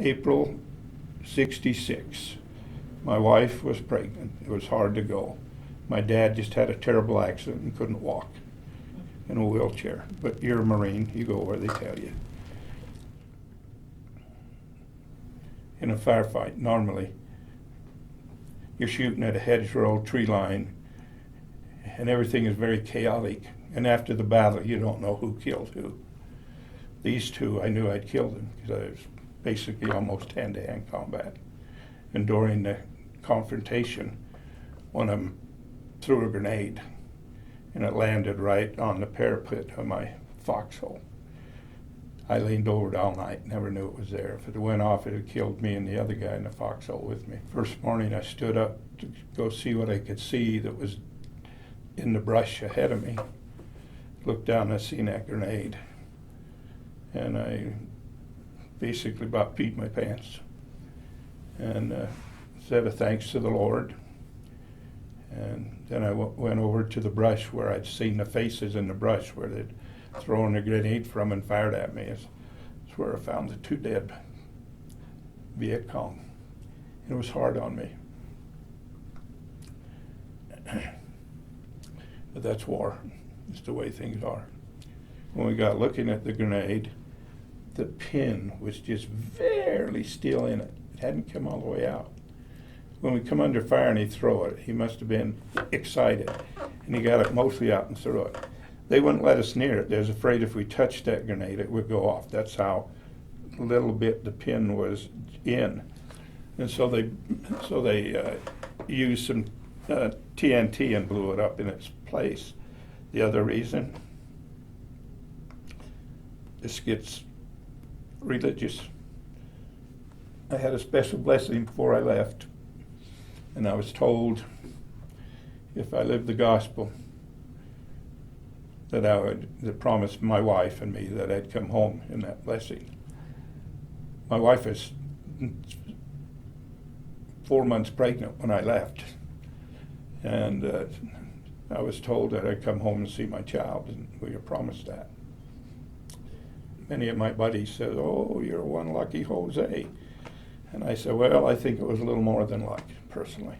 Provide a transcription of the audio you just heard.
April '66. My wife was pregnant. It was hard to go. My dad just had a terrible accident and couldn't walk in a wheelchair. But you're a Marine, you go where they tell you. In a firefight, normally, you're shooting at a hedgerow tree line, and everything is very chaotic. And after the battle, you don't know who killed who. These two, I knew I'd killed them because I was basically almost hand-to-hand combat. And during the confrontation, one of them threw a grenade, and it landed right on the parapet of my foxhole. I leaned over it all night, never knew it was there. If it had went off, it had killed me and the other guy in the foxhole with me. First morning, I stood up to go see what I could see that was in the brush ahead of me. Looked down, I seen that grenade, and I basically about peed my pants. And said a thanks to the Lord. And then I went over to the brush where I'd seen the faces in the brush where they'd thrown a grenade from and fired at me. It's where I found the two dead Viet Cong. It was hard on me. But that's war. It's the way things are. When we got looking at the grenade, the pin was just barely still in it. It hadn't come all the way out. When we come under fire and he threw it, he must have been excited, and he got it mostly out and threw it. They wouldn't let us near it. They was afraid if we touched that grenade, it would go off. That's how little bit the pin was in. And so they used some TNT and blew it up in its place. The other reason, this gets religious. I had a special blessing before I left, and I was told if I lived the gospel that that promised my wife and me that I'd come home in that blessing. My wife was 4 months pregnant when I left, and I was told that I'd come home and see my child, and we were promised that. Many of my buddies said, "Oh, you're one lucky Jose." And I said, well, I think it was a little more than luck, personally.